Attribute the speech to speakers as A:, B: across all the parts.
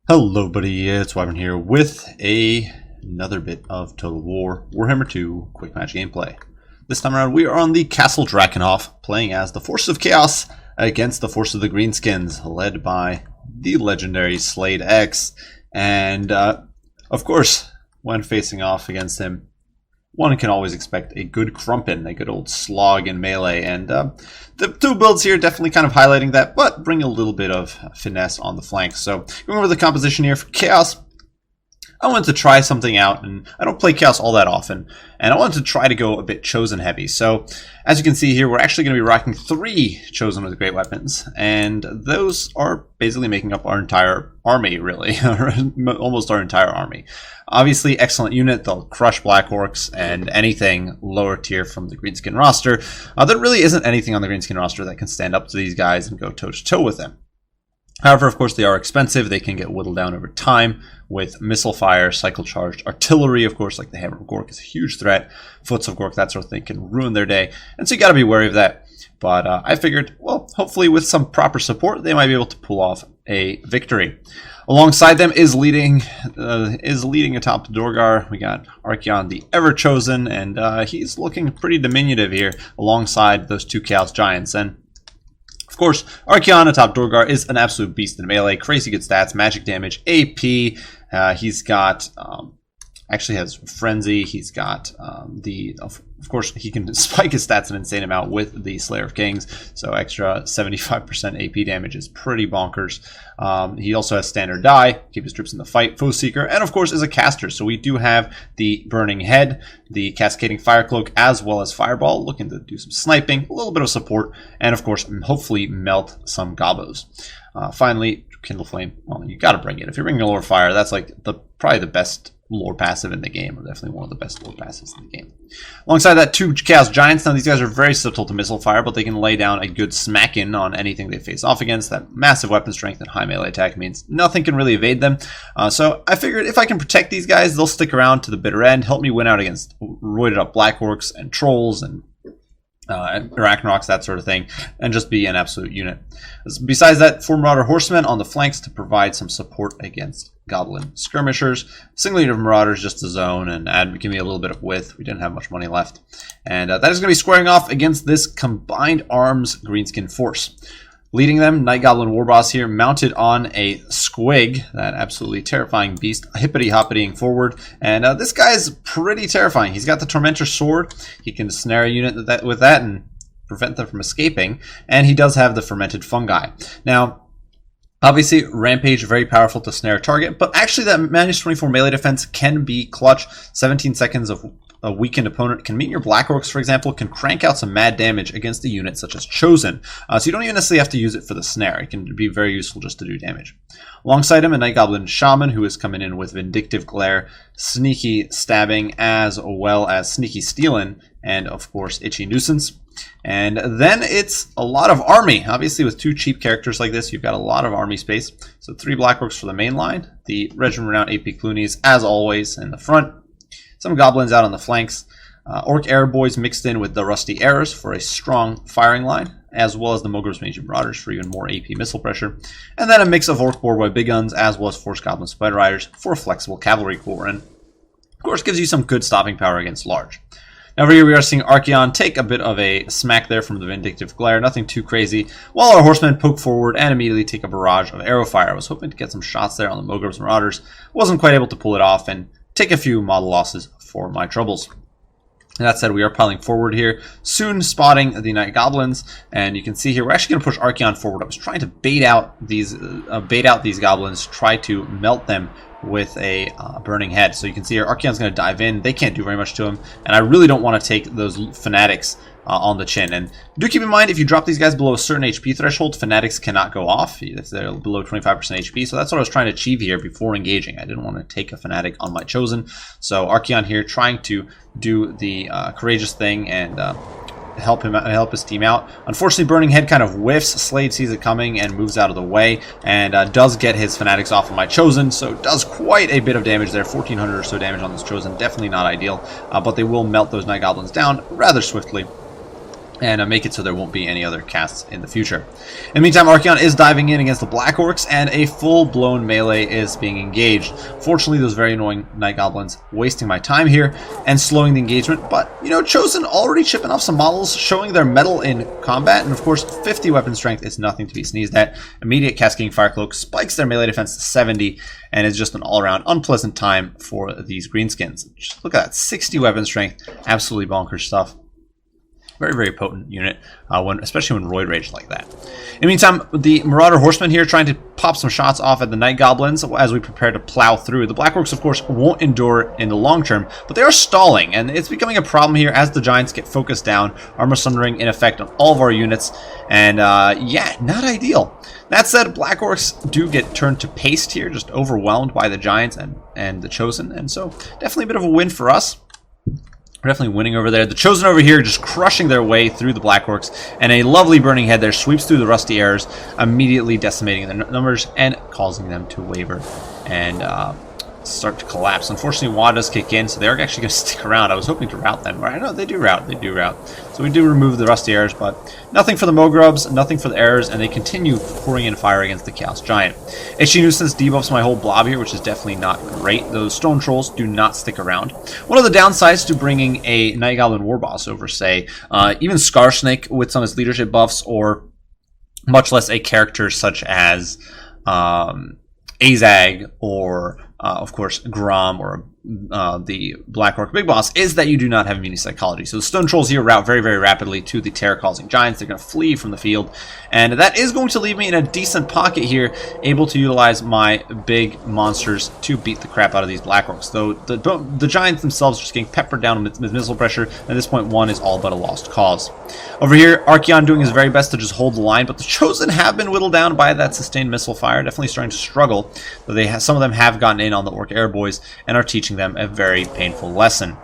A: Hello buddy, it's Wyvern here with another bit of Total War Warhammer 2 quick match gameplay. This time around we are on the Castle Drakenhof, playing as the Forces of Chaos against the Forces of the Greenskins, led by the legendary Slade X. And of course, when facing off against him, one can always expect a good Crumpin, a good old slog in melee, and the two builds here definitely kind of highlighting that, but bring a little bit of finesse on the flanks. So going over the composition here for Chaos, I wanted to try something out, and I don't play Chaos all that often, and I wanted to try to go a bit Chosen heavy. So as you can see here, we're actually going to be rocking 3 Chosen with great weapons, and those are basically making up our entire army, really, almost our entire army. Obviously, excellent unit. They'll crush Black Orcs and anything lower tier from the Greenskin roster. There really isn't anything on the Greenskin roster that can stand up to these guys and go toe-to-toe with them. However, of course, they are expensive. They can get whittled down over time with missile fire, cycle-charged artillery, of course, like the Hammer of Gork is a huge threat. Foots of Gork, that sort of thing, can ruin their day. And so you got to be wary of that. But I figured, well, hopefully with some proper support, they might be able to pull off a victory. Alongside them is leading atop Dorgar. We got Archaon, the Ever-Chosen, and he's looking pretty diminutive here alongside those 2 Chaos Giants. And of course, Archaon atop Dorgar is an absolute beast in melee. Crazy good stats, magic damage, AP. He's got, actually has Frenzy. He's got of course, he can spike his stats an insane amount with the Slayer of Kings. So extra 75% AP damage is pretty bonkers. He also has standard die, keep his troops in the fight, Foe Seeker, and of course is a caster. So we do have the Burning Head, the Cascading Fire Cloak, as well as Fireball, looking to do some sniping, a little bit of support, and of course, hopefully melt some gobos. Finally, Kindle Flame. Well, you got to bring it. If you're bringing a Lore Fire, that's like probably the best lore passive in the game, or definitely one of the best lore passives in the game. Alongside that, 2 Chaos Giants. Now these guys are very susceptible to missile fire, but they can lay down a good smack-in on anything they face off against. That massive weapon strength and high melee attack means nothing can really evade them. So I figured if I can protect these guys, they'll stick around to the bitter end, help me win out against roided up Black Orcs and Trolls and Arachnox, that sort of thing, and just be an absolute unit. Besides that, 4 Marauder Horsemen on the flanks to provide some support against Goblin Skirmishers. Single unit of Marauders just to zone and give me a little bit of width. We didn't have much money left. And that is going to be squaring off against this combined arms Greenskin force. Leading them, Night Goblin Warboss here, mounted on a Squig, that absolutely terrifying beast, hippity-hoppitying forward. And this guy is pretty terrifying. He's got the Tormentor Sword. He can snare a unit with that and prevent them from escaping. And he does have the Fermented Fungi. Now, obviously, Rampage, very powerful to snare a target, but actually that -24 melee defense can be clutch. 17 seconds of a weakened opponent can meet your Black Orcs, for example, can crank out some mad damage against a unit such as Chosen. So you don't even necessarily have to use it for the snare. It can be very useful just to do damage. Alongside him, a Night Goblin Shaman who is coming in with Vindictive Glare, Sneaky Stabbing, as well as Sneaky Stealin', and of course Itchy Nuisance. And then it's a lot of army. Obviously, with 2 cheap characters like this, you've got a lot of army space. So 3 Black Orcs for the main line, the Regiment Renowned AP Cloonies, as always, in the front. Some goblins out on the flanks. Orc Air Boys mixed in with the Rusty Arrows for a strong firing line, as well as the Mogur's Mangy Marauders for even more AP missile pressure. And then a mix of Orc Boar Boy Big Guns, as well as Force Goblin Spider Riders for a flexible cavalry corps. And of course, gives you some good stopping power against large. Now over here we are seeing Archaon take a bit of a smack there from the Vindictive Glare, nothing too crazy, while our horsemen poke forward and immediately take a barrage of arrow fire. I was hoping to get some shots there on the Mogur's Marauders, wasn't quite able to pull it off, and take a few model losses for my troubles. That said, we are piling forward here, soon spotting the Night Goblins, and you can see here we're actually going to push Archaon forward. I was trying to bait out these goblins, try to melt them with a Burning Head. So you can see here Archaon's going to dive in. They can't do very much to him, and I really don't want to take those Fanatics on the chin. And do keep in mind, if you drop these guys below a certain HP threshold, Fanatics cannot go off. They're below 25% HP, so that's what I was trying to achieve here before engaging. I didn't want to take a Fanatic on my Chosen. So Archaon here trying to do the courageous thing and help his team out. Unfortunately, Burning Head kind of whiffs. Slade sees it coming and moves out of the way, and does get his Fanatics off of my Chosen, so does quite a bit of damage there. 1,400 or so damage on this Chosen. Definitely not ideal, but they will melt those Night Goblins down rather swiftly. and make it so there won't be any other casts in the future. In the meantime, Archaon is diving in against the Black Orcs, and a full-blown melee is being engaged. Fortunately, those very annoying Night Goblins wasting my time here and slowing the engagement, but, you know, Chosen already chipping off some models, showing their mettle in combat, and of course, 50 weapon strength is nothing to be sneezed at. Immediate Cascading Fire Cloak spikes their melee defense to 70, and is just an all-around unpleasant time for these Greenskins. Just look at that, 60 weapon strength, absolutely bonkers stuff. Very, very potent unit, especially when Roid Rage like that. In the meantime, the Marauder Horsemen here trying to pop some shots off at the Night Goblins as we prepare to plow through. The Black Orcs, of course, won't endure in the long term, but they are stalling, and it's becoming a problem here as the Giants get focused down. Armor Sundering in effect on all of our units, and yeah, not ideal. That said, Black Orcs do get turned to paste here, just overwhelmed by the Giants and the Chosen, and so definitely a bit of a win for us. We're definitely winning over there. The Chosen over here just crushing their way through the Black Orcs, and a lovely Burning Head there sweeps through the Rusty Arrows, immediately decimating their numbers and causing them to waver and start to collapse. Unfortunately, WA does kick in, so they're actually going to stick around. I was hoping to rout them. I know they do rout. So we do remove the Rusty Arrows, but nothing for the Mogrubs, nothing for the Arrows, and they continue pouring in fire against the Chaos Giant. Itchy Nuisance debuffs my whole blob here, which is definitely not great. Those Stone Trolls do not stick around. One of the downsides to bringing a Night Goblin Warboss over, say, even Scarsnake with some of his leadership buffs, or much less a character such as Azag, or of course Grom, or the Black Orc Big Boss, is that you do not have immunity psychology. So the Stone Trolls here route very, very rapidly to the terror-causing Giants. They're going to flee from the field, and that is going to leave me in a decent pocket here, able to utilize my big monsters to beat the crap out of these Black Orcs. Though the Giants themselves are just getting peppered down with missile pressure. At this point, one is all but a lost cause. Over here, Archaon doing his very best to just hold the line, but the Chosen have been whittled down by that sustained missile fire, definitely starting to struggle. Though some of them have gotten in on the Orc Air Boys and are teaching them a very painful lesson.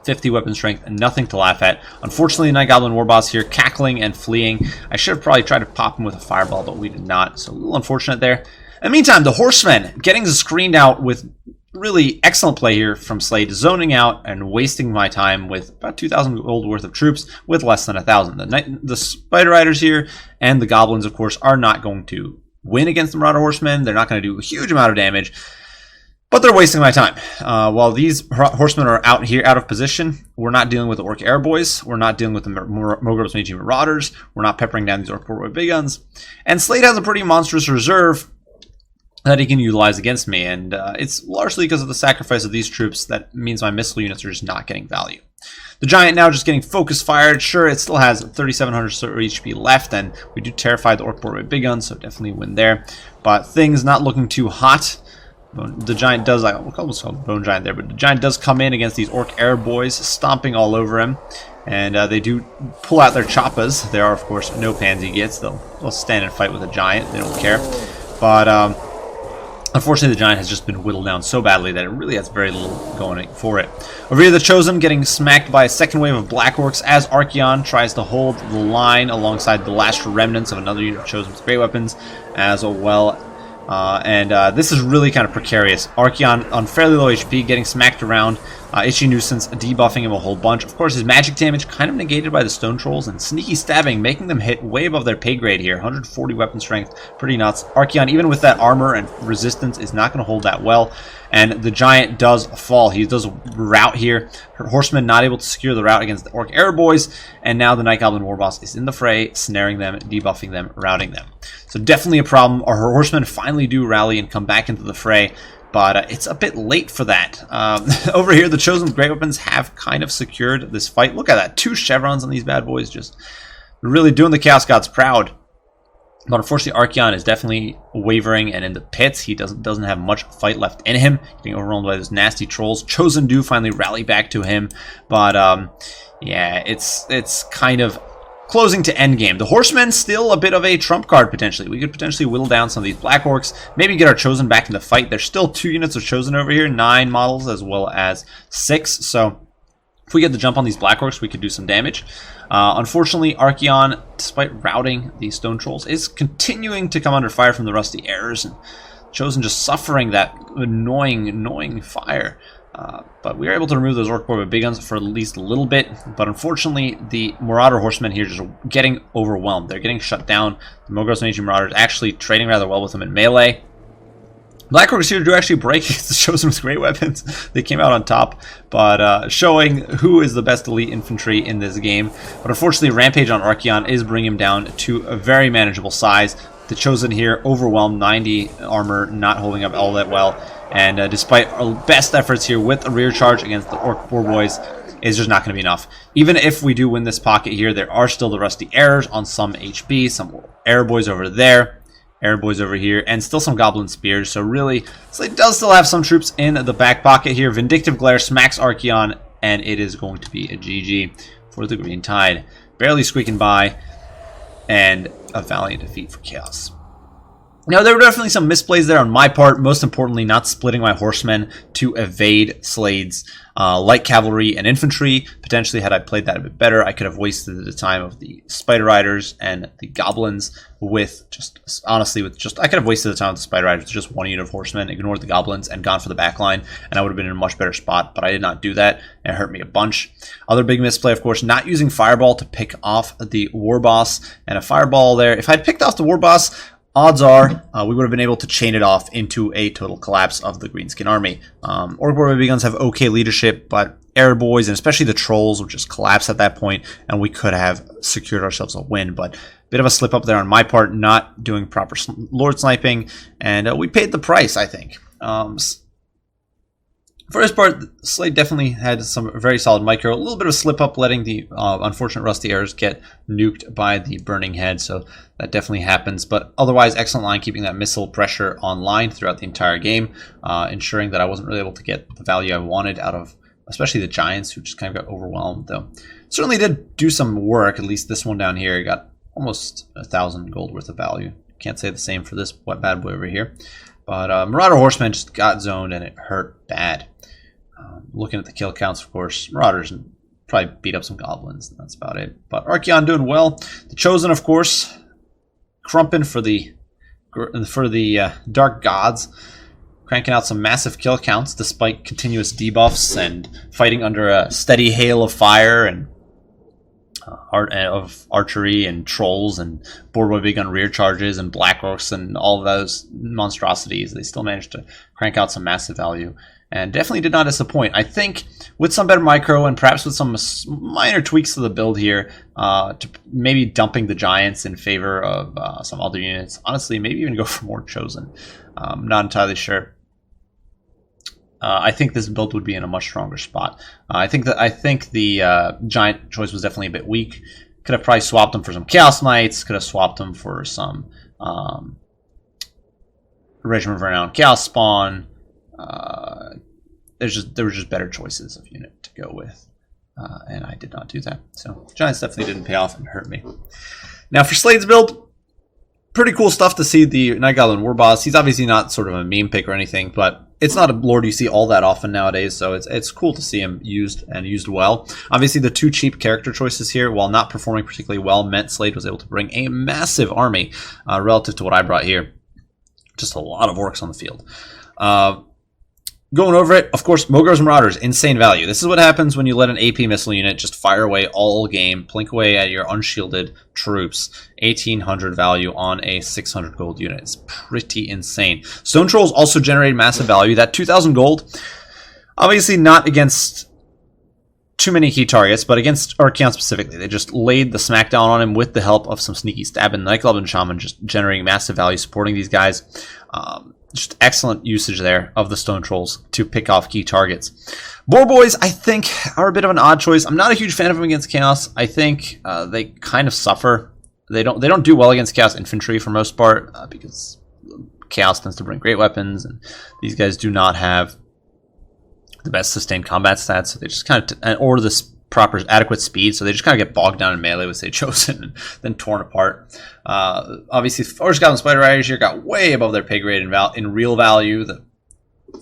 A: 50 weapon strength, and nothing to laugh at. Unfortunately, Night Goblin Warboss here cackling and fleeing. I should have probably tried to pop him with a fireball, but we did not, so a little unfortunate there. In the meantime, the Horsemen getting screened out with really excellent play here from Slade, zoning out and wasting my time with about 2,000 gold worth of troops with less than 1,000. The Spider Riders here and the Goblins, of course, are not going to win against the Marauder Horsemen. They're not going to do a huge amount of damage, but they're wasting my time. While these horsemen are out here, out of position, we're not dealing with the Orc Air Boys. We're not dealing with the Mogrubs Meiji Marauders. We're not peppering down these Orc Portway Big Guns. And Slade has a pretty monstrous reserve that he can utilize against me. And it's largely because of the sacrifice of these troops that means my missile units are just not getting value. The Giant now just getting focus fired. Sure, it still has 3,700 HP left, and we do terrify the Orc Portway Big Guns, so definitely win there. But things not looking too hot. The Giant does, I almost call Bone Giant there, but the Giant does come in against these Orc Air Boys, stomping all over him. And they do pull out their choppas. There are, of course, no pansy gets. They'll stand and fight with a Giant. They don't care. But unfortunately, the Giant has just been whittled down so badly that it really has very little going for it. Over here, the Chosen getting smacked by a second wave of Black Orcs as Archaon tries to hold the line alongside the last remnants of another unit of Chosen with great weapons, as well. This is really kind of precarious. Archaon on fairly low HP, getting smacked around. Itchy Nuisance debuffing him a whole bunch. Of course, his magic damage kind of negated by the Stone Trolls, and Sneaky Stabbing making them hit way above their pay grade here. 140 weapon strength, pretty nuts. Archaon, even with that armor and resistance, is not going to hold that well. And the Giant does fall. He does rout here. Her Horsemen not able to secure the rout against the Orc Air Boys. And now the Night Goblin Warboss is in the fray, snaring them, debuffing them, routing them. So definitely a problem. Our Horsemen finally do rally and come back into the fray. But it's a bit late for that. Over here, the Chosen with great weapons have kind of secured this fight. Look at that. 2 chevrons on these bad boys. Just really doing the Chaos Gods proud. But unfortunately, Archaon is definitely wavering and in the pits. He doesn't have much fight left in him. Getting overwhelmed by those nasty trolls. Chosen do finally rally back to him. But yeah, it's kind of closing to endgame. The Horsemen still a bit of a trump card potentially. We could potentially whittle down some of these Black Orcs. Maybe get our Chosen back in the fight. There's still 2 units of Chosen over here. 9 models as well as 6. So if we get the jump on these Black Orcs, we could do some damage. Unfortunately, Archaon, despite routing these Stone Trolls, is continuing to come under fire from the Rusty Arrows. And Chosen just suffering that annoying fire. But we were able to remove those Orc Boy with big guns for at least a little bit. But unfortunately, the Marauder Horsemen here just getting overwhelmed. They're getting shut down. The Mogros and Aging Marauders actually trading rather well with them in melee. Black Orcs here do actually break against the Chosen with great weapons. They came out on top, but showing who is the best elite infantry in this game. But unfortunately, Rampage on Archaon is bringing him down to a very manageable size. The Chosen here overwhelmed, 90 armor, not holding up all that well. And despite our best efforts here with a rear charge against the Orc War Boys, is just not going to be enough. Even if we do win this pocket here, there are still the Rusty Arrows on some HP, some Arrow Boys over there, Arrow Boys over here, and still some Goblin Spears. So really, Slate does still have some troops in the back pocket here. Vindictive Glare smacks Archaon, and it is going to be a GG for the Green Tide. Barely squeaking by, and a valiant defeat for Chaos. Now, there were definitely some misplays there on my part, most importantly, not splitting my horsemen to evade Slade's light cavalry and infantry. Potentially, had I played that a bit better, I could have wasted the time of the Spider Riders and the Goblins with just, honestly, I could have wasted the time with the Spider Riders with just one unit of horsemen, ignored the Goblins, and gone for the back line, and I would have been in a much better spot, but I did not do that, and it hurt me a bunch. Other big misplay, of course, not using Fireball to pick off the War Boss, and a Fireball there. If I had picked off the War Boss, odds are we would have been able to chain it off into a total collapse of the Greenskin army. Orc Boy BB guns have okay leadership, but Arrow Boys and especially the Trolls would just collapse at that point, and we could have secured ourselves a win. But a bit of a slip up there on my part, not doing proper Lord sniping, and we paid the price, I think. For his part, Slade definitely had some very solid micro. A little bit of a slip up, letting the unfortunate Rusty Arrows get nuked by the Burning Head, so that definitely happens. But otherwise, excellent line, keeping that missile pressure online throughout the entire game, ensuring that I wasn't really able to get the value I wanted out of, especially the Giants, who just kind of got overwhelmed, though. Certainly did do some work, at least this one down here. Got almost 1,000 gold worth of value. Can't say the same for this bad boy over here. But Marauder Horsemen just got zoned, and it hurt bad. Looking at the kill counts, of course, Marauders probably beat up some Goblins, and that's about it. But Archaon doing well. The Chosen, of course, crumping for the Dark Gods, cranking out some massive kill counts despite continuous debuffs and fighting under a steady hail of fire and of archery and trolls and board boy big gun rear charges and black orcs and all of those monstrosities. They still managed to crank out some massive value. And definitely did not disappoint. I think with some better micro and perhaps with some minor tweaks to the build here, to maybe dumping the Giants in favor of some other units. Honestly, maybe even go for more Chosen. Not entirely sure. I think this build would be in a much stronger spot. I think the Giant choice was definitely a bit weak. Could have probably swapped them for some Chaos Knights. Could have swapped them for some Regiment of Renown Chaos Spawn. There were just better choices of unit to go with, and I did not do that. So Giants definitely didn't pay off and hurt me. Now for Slade's build, pretty cool stuff to see the Night Goblin War Boss. He's obviously not sort of a meme pick or anything, but it's not a lord you see all that often nowadays, so it's cool to see him used and used well. Obviously the two cheap character choices here, while not performing particularly well, meant Slade was able to bring a massive army relative to what I brought here. Just a lot of orcs on the field. Going over it, of course, Mogros and Marauders, insane value. This is what happens when you let an AP missile unit just fire away all game, plink away at your unshielded troops. 1,800 value on a 600 gold unit. It's pretty insane. Stone Trolls also generate massive value. That 2,000 gold, obviously not against too many key targets, but against Archaon specifically. They just laid the smackdown on him with the help of some sneaky stab and Night Goblin Shaman, just generating massive value, supporting these guys. Just excellent usage there of the Stone Trolls to pick off key targets. Boar Boys, I think, are a bit of an odd choice. I'm not a huge fan of them against Chaos. I think they kind of suffer. They don't do well against Chaos Infantry for most part, because Chaos tends to bring great weapons, and these guys do not have the best sustained combat stats, so they just kind of, or the proper adequate speed, so they just kind of get bogged down in melee with, say, Chosen, and then torn apart. Obviously, Forest Goblin Spider Riders here got way above their pay grade in real value. The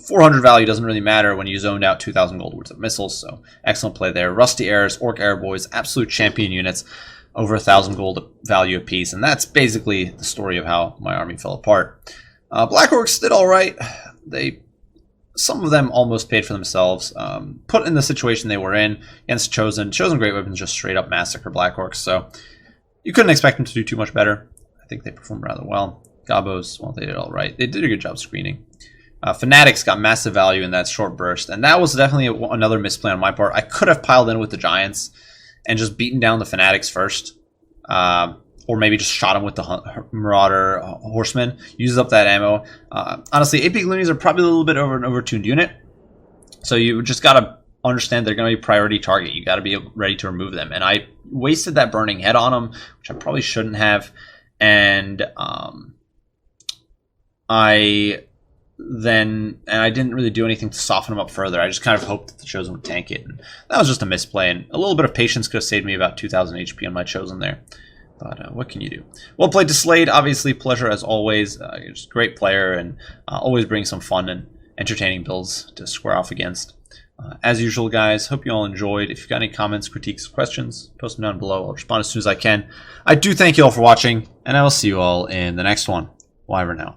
A: 400 value doesn't really matter when you zoned out 2,000 gold worth of missiles, so excellent play there. Rusty Arrows, Orc Arrow Boys, absolute champion units, over 1,000 gold value apiece, and that's basically the story of how my army fell apart. Black Orcs did all right. They some of them almost paid for themselves, put in the situation they were in against Chosen. Chosen Great Weapons just straight up massacre Black Orcs, so you couldn't expect them to do too much better. I think they performed rather well. Gabos, well, they did all right. They did a good job screening. Fanatics got massive value in that short burst, and that was definitely another misplay on my part. I could have piled in with the Giants and just beaten down the Fanatics first, or maybe just shot them with the Marauder Horsemen, uses up that ammo. Honestly, 8-Peak Loonies are probably a little bit over an overtuned unit, so you just got to understand they're going to be priority target. You got to be ready to remove them, and I wasted that burning head on them, which I probably shouldn't have, and I didn't really do anything to soften them up further. I just kind of hoped that the Chosen would tank it, and that was just a misplay, and a little bit of patience could have saved me about 2,000 HP on my Chosen there. But what can you do? Well played to Slade. Obviously, pleasure as always. Just a great player, and always brings some fun and entertaining builds to square off against. As usual, guys, hope you all enjoyed. If you've got any comments, critiques, questions, post them down below. I'll respond as soon as I can. I do thank you all for watching, and I will see you all in the next one. Bye for now.